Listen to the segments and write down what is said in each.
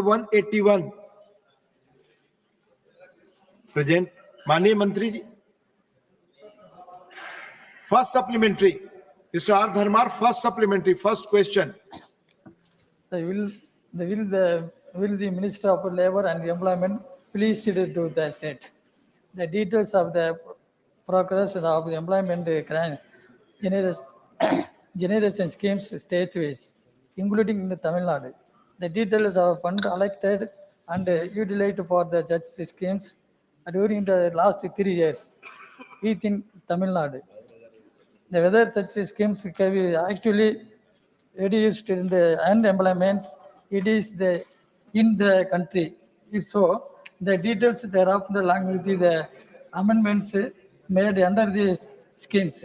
181 present. माननीय मंत्री ji, first supplementary, mister R Dharmar, first supplementary, first question. So will the Minister of Labour and Employment please to the state the details of the progress of the employment grant generation schemes state-wise, including in the Tamil Nadu. The details of fund allocated and utilized for the such schemes during the last 3 years within Tamil Nadu. The whether such schemes can be actually reduced in the unemployment, it is in the country. If so, the details thereof along with the amendments made under these schemes,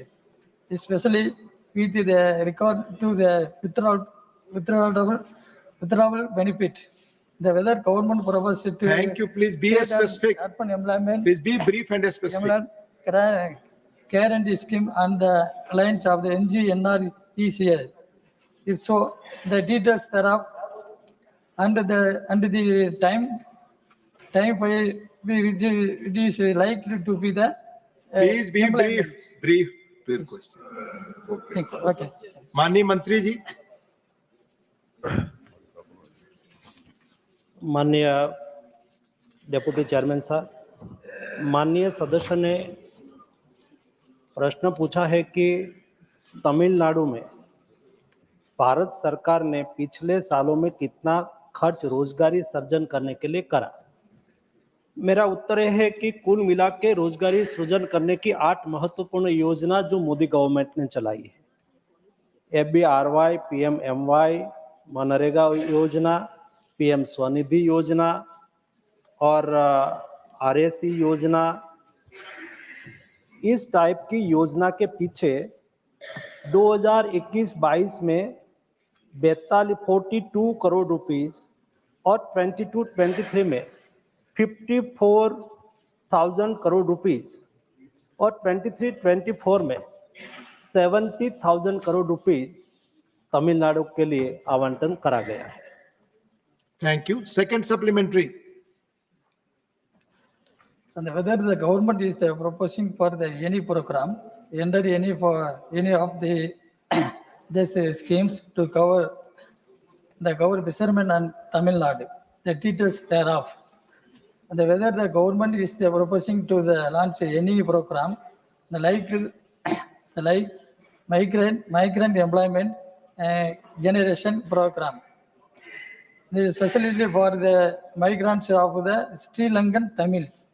especially with the record to the withdrawal benefit. The whether government proposed to Thank you. Please be specific. urban employment Please be brief and specific. guarantee scheme and the lines of the NGNRECL. If so, the details thereof and the time by which it is likely to be the Please be employment. brief question. Okay. Thanks. Okay. माननीय मंत्री जी, माननीय deputy chairman साहब, माननीय सदस्य ने प्रश्न पूछा है कि तमिलनाडु में भारत सरकार ने पिछले सालों में कितना खर्च रोजगारी सृजन करने के लिए करा। मेरा उत्तर यह है कि कुल मिला के रोजगारी सृजन करने की 8 महत्वपूर्ण योजना जो मोदी गवर्नमेंट ने चलाई है, FBRY, PMMY, मनरेगा योजना, PM स्वनिधि योजना और RSE योजना, इस टाइप की योजना के पीछे 2021-22 में 42 करोड़ रुपीस और 22-23 में 54,000 करोड़ रुपीस और 23-24 में 70,000 करोड़ रुपीस तमिलनाडु के लिए आवंटन करा गया है। Thank you. Second supplementary. So whether the government is proposing for the any program under any of the these schemes to cover fishermen and Tamil Nadu, the details thereof. And whether the government is proposing to launch any program, the like migrant employment generation program. This is specifically for the migrants of the Sri Lankan Tamils.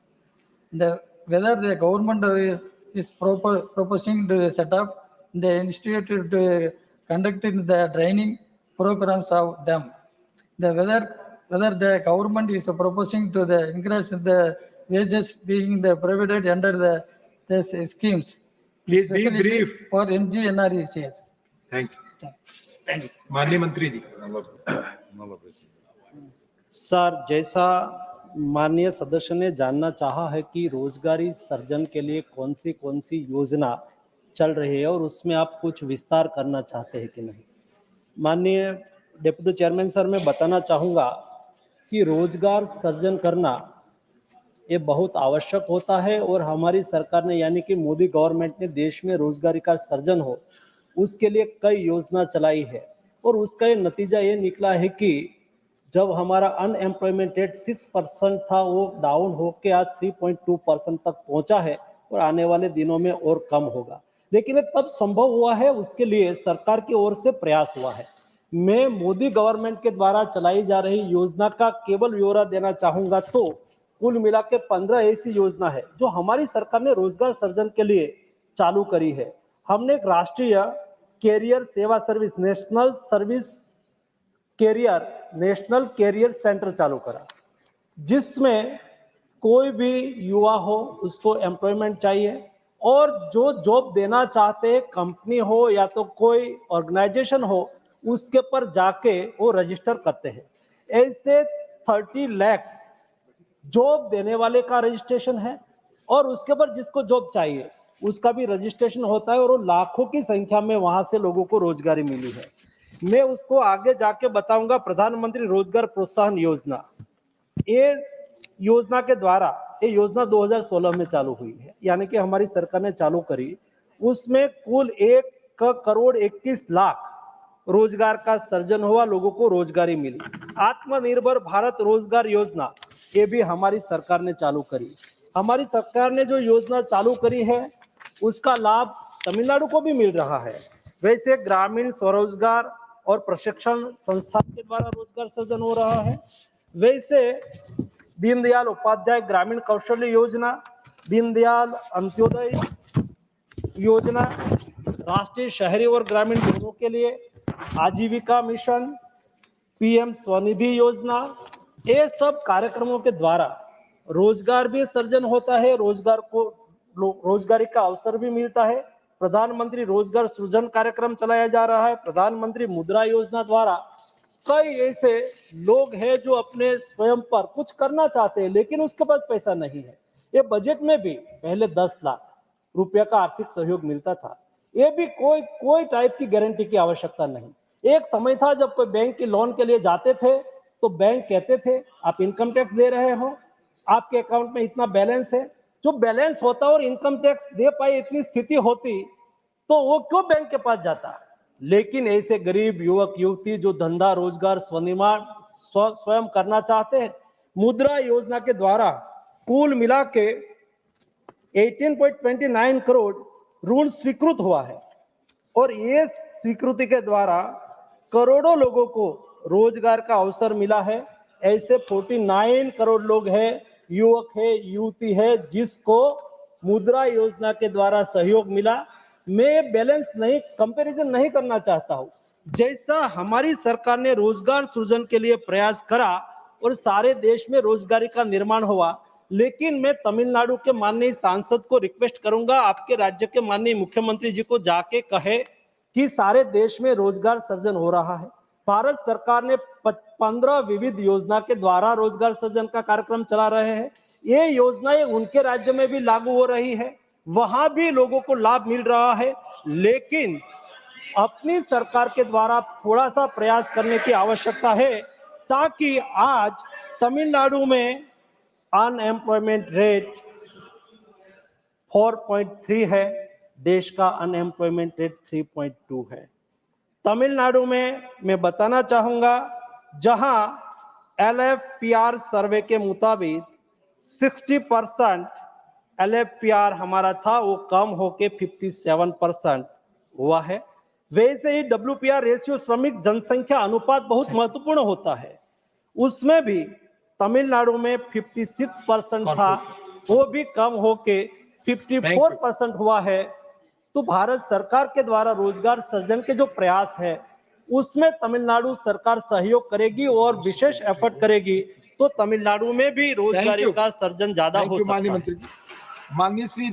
Whether the government is proposing to set up the institute to conducting the training programs of them. Whether the government is proposing to increase the wages being provided under these schemes. Please be brief. For NGNRECS. Thank you. माननीय मंत्री जी। Sir, जैसा माननीय सदस्य ने जानना चाहा है कि रोजगारी सृजन के लिए कौन सी योजना चल रही है और उसमें आप कुछ विस्तार करना चाहते हैं कि नहीं। माननीय डिप्टी चेयरमैन सर, मैं बताना चाहूँगा कि रोजगार सृजन करना ये बहुत आवश्यक होता है और हमारी सरकार ने यानी कि मोदी गवर्नमेंट ने देश में रोजगारी का सृजन हो उसके लिए कई योजना चलाई है और उसका ये नतीजा ये निकला है कि जब हमारा अनएम्प्लॉयमेंट रेट 6% था वो डाउन होकर आज 3.2% तक पहुंचा है और आने वाले दिनों में और कम होगा। लेकिन ये तब संभव हुआ है, उसके लिए सरकार की ओर से प्रयास हुआ है। मैं मोदी गवर्नमेंट के द्वारा चलाई जा रही योजना का केवल ब्यौरा देना चाहूंगा तो कुल मिला के 15 ऐसी योजना है जो हमारी सरकार ने रोजगार सृजन के लिए चालू करी है। हमने एक राष्ट्रीय कैरियर सेवा सर्विस नेशनल कैरियर सेंटर चालू करा, जिसमें कोई भी युवा हो उसको एम्प्लॉयमेंट चाहिए और जो जॉब देना चाहते कंपनी हो या तो कोई ऑर्गेनाइजेशन हो उसके पर जाके वो रजिस्टर करते हैं। ऐसे 30 लाख जॉब देने वाले का रजिस्ट्रेशन है और उसके पर जिसको जॉब चाहिए उसका भी रजिस्ट्रेशन होता है और वो लाखों की संख्या में वहां से लोगों को रोजगारी मिली है। मैं उसको आगे जाके बताऊंगा। प्रधानमंत्री रोजगार प्रोत्साहन योजना, ये योजना के द्वारा, ये योजना 2016 में चालू हुई है, यानी कि हमारी सरकार ने चालू करी। उसमें कुल 1,21,00,000 रोजगार का सृजन हुआ, लोगों को रोजगारी मिली। आत्मनिर्भर भारत रोजगार योजना, ये भी हमारी सरकार ने चालू करी। हमारी सरकार ने जो योजना चालू करी है उसका लाभ तमिलनाडु को भी मिल रहा है। वैसे ग्रामीण स्वरोजगार और प्रशिक्षण संस्थान के द्वारा रोजगार सृजन हो रहा है। वैसे दीनदयाल उपाध्याय ग्रामीण कौशल्य योजना, दीनदयाल अंत्योदय योजना, राष्ट्रीय शहरी और ग्रामीण दोनों के लिए आजीविका मिशन, पीएम स्वनिधि योजना, ये सब कार्यक्रमों के द्वारा रोजगार भी सृजन होता है, रोजगारी का अवसर भी मिलता है। प्रधानमंत्री रोजगार सृजन कार्यक्रम चलाया जा रहा है। प्रधानमंत्री मुद्रा योजना द्वारा कई ऐसे लोग हैं जो अपने स्वयं पर कुछ करना चाहते हैं लेकिन उसके पास पैसा नहीं है। ये बजट में भी पहले 10 लाख रुपया का आर्थिक सहयोग मिलता था। ये भी कोई टाइप की गारंटी की आवश्यकता नहीं। एक समय था जब कोई बैंक के लोन के लिए जाते थे तो बैंक कहते थे आप इनकम टैक्स दे रहे हो, आपके अकाउंट में इतना बैलेंस है। जो बैलेंस होता और इनकम टैक्स दे पाए इतनी स्थिति होती तो वो क्यों बैंक के पास जाता। लेकिन ऐसे गरीब युवक युवती जो धंधा रोजगार स्वनिर्माण स्वयं करना चाहते हैं, मुद्रा योजना के द्वारा कुल मिला के 18.29 करोड़ ऋण स्वीकृत हुआ है और ये स्वीकृति के द्वारा करोड़ों लोगों को रोजगार का अवसर मिला है। ऐसे 49 करोड़ लोग हैं, युवक है, युवती है, जिसको मुद्रा योजना के द्वारा सहयोग मिला। मैं बैलेंस नहीं, कंपैरिजन नहीं करना चाहता हूं। जैसा हमारी सरकार ने रोजगार सृजन के लिए प्रयास करा और सारे देश में रोजगारी का निर्माण हुआ, लेकिन मैं तमिलनाडु के माननीय सांसद को रिक्वेस्ट करूंगा, आपके राज्य के माननीय मुख्यमंत्री जी को जाके कहे कि सारे देश में रोजगार सृजन हो रहा है। भारत सरकार ने 15 विविध योजना के द्वारा रोजगार सृजन का कार्यक्रम चला रहे हैं। ये योजनाएं उनके राज्य में भी लागू हो रही है, वहां भी लोगों को लाभ मिल रहा है। लेकिन अपनी सरकार के द्वारा थोड़ा सा प्रयास करने की आवश्यकता है ताकि आज तमिलनाडु में अनएम्प्लॉयमेंट रेट 4.3 है, देश का अनएम्प्लॉयमेंट रेट 3.2 है। तमिलनाडु में मैं बताना चाहूंगा, जहां LFPR सर्वे के मुताबिक 60% LFPR हमारा था, वो कम होके 57% हुआ है। वैसे ही WPR रेशियो, श्रमिक जनसंख्या अनुपात बहुत महत्वपूर्ण होता है, उसमें भी तमिलनाडु में 56% था, वो भी कम होके 54% हुआ है। तो भारत सरकार के द्वारा रोजगार सृजन के जो प्रयास है उसमें तमिलनाडु सरकार सहयोग करेगी और विशेष एफर्ट करेगी, तो तमिलनाडु में भी रोजगारी का सृजन ज्यादा हो सकता है। माननीय श्री